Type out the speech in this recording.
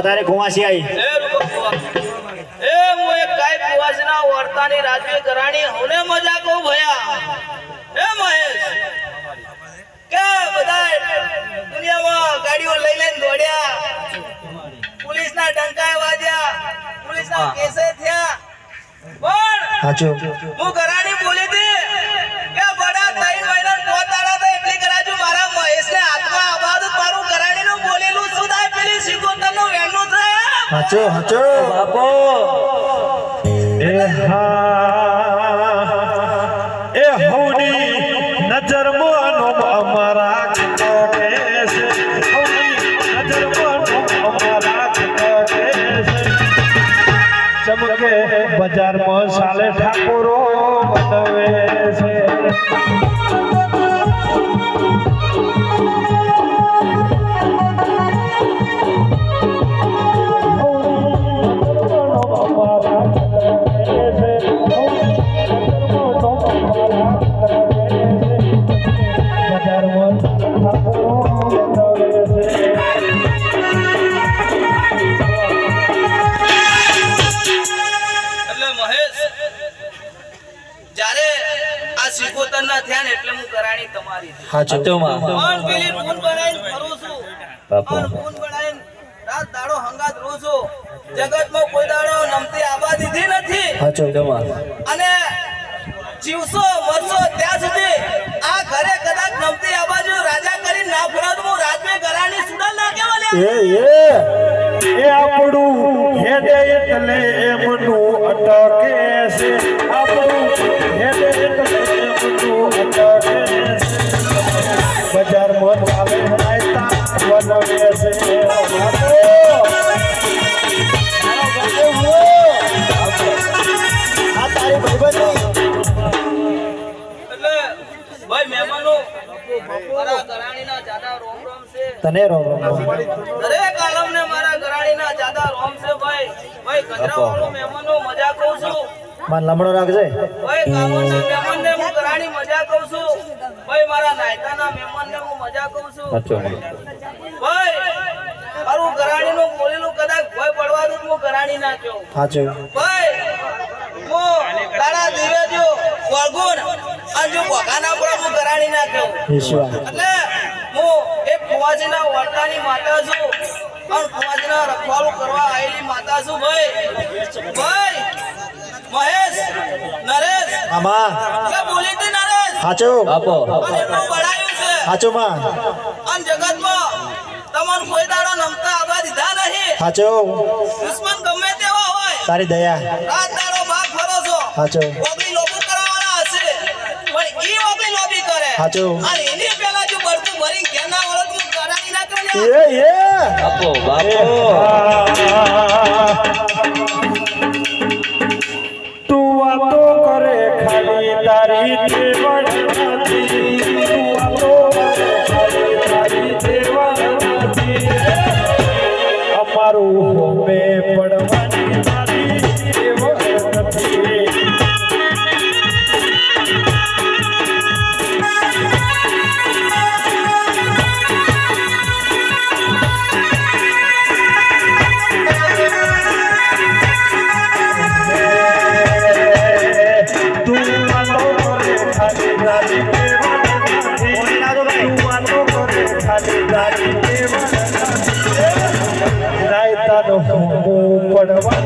તારે કુવાસી આવી એ હું એક કાઈ કુવાસના વર્તાની રાજવી કરાણી હોને મજા કો ભયા એ મહેશ કે બધાય દુનિયામાં ગાડીઓ લઈ લઈને દોડ્યા પોલીસના ડંકાએ વાજ્યા પોલીસના કેસે થયા પણ સાચું હું કરાણી બોલી હતી કે બડા 3 મહિના પોતાડા તો એટલી કરાજુ મારા મહેશને હાથમાં આબાદ મારું કરાણીનું બોલેલું સુધાય પેલી સિકોતરનો વેણનું થાય હાચો હાચો બાપો એ હોની નજર માનો અમારા કેસે હોની નજર માનો અમારા કેસે ચમકે બજારમાં સાલે ઠાકોરો બનાવે છે એટલે હું કરાણી તમારી હાચો માં પણ પેલી ફોન બનાવીને ફરું છું પણ ફોન બનાવીને રાત દાડો હંગાત રહું છું જગતમાં કોઈ દાડો નમતી આબા દીધી નથી હાચો માં અને જીવસો મરસો ત્યાં સુધી આ ઘરે કદાચ નમતી આબાજુ રાજા કરી ના ફરાદ હું રાજમે કરાણી સુડલ ના કેવા એ આપણું હેડે એટલે એમનું અટકે છે આપણું હેડે એટલે એમનું અટકે છે બજારમાં ચાલે રાયતા બનાવે છે આ તારી ભાઈબંધી એટલે ભાઈ મહેમાનો મારા ઘરાણીના જાદા રોમ રોમ છે તને રોમ દરેક આલમને મારા ઘરાણીના જાદા રોમ છે ભાઈ ભાઈ ગજરાવાળો મહેમાનો મજા કહું છું માન લમણો રાખજે ભાઈ કામોના મહેમાનને હું ઘરાણી મજા કહું છું ભાઈ મારા નાયતાના મહેમાનને હું મજા કહું છું ભાઈ મારું ઘરાણીનું બોલેલું કદાચ ભય પડવા દઉં હું ઘરાણી ના કહું હાચો ભાઈ હું તારા દિવેજો વળગુણ અંજુ ભગાના પર હું ઘરાણી ના કહું વિશ્વા એટલે હું એક કુવાજીના વર્તાની માતા છું અને કુવાજીના રખવાળું કરવા આવેલી માતા છું ભાઈ ભાઈ મહેશ નરેશ આમાં કે બોલી હતી નરેશ હાચો આપો અને એટલું બળાયું છે હાચો માં અને જગતમાં તમારું કોઈ દાડો નમતા આવા દીધા નહીં હાચો દુશ્મન ગમે તેવા હોય તારી દયા રાત દાડો ભાગ ફરો છો હાચો ઓગળી લોબી કરવાના હશે પણ ઈ ઓગળી લોબી કરે હાચો અને એની પહેલા જો બળતું ભરી કેના વળો તું કરાની ના કરે એ આપો બાપો તું વાતો કરે ખાલી તારી દેવળ નથી તું વાતો કરે ખાલી તારી દેવળ નથી અમારું હોમે પડવાની તારી દેવળ નથી પડવા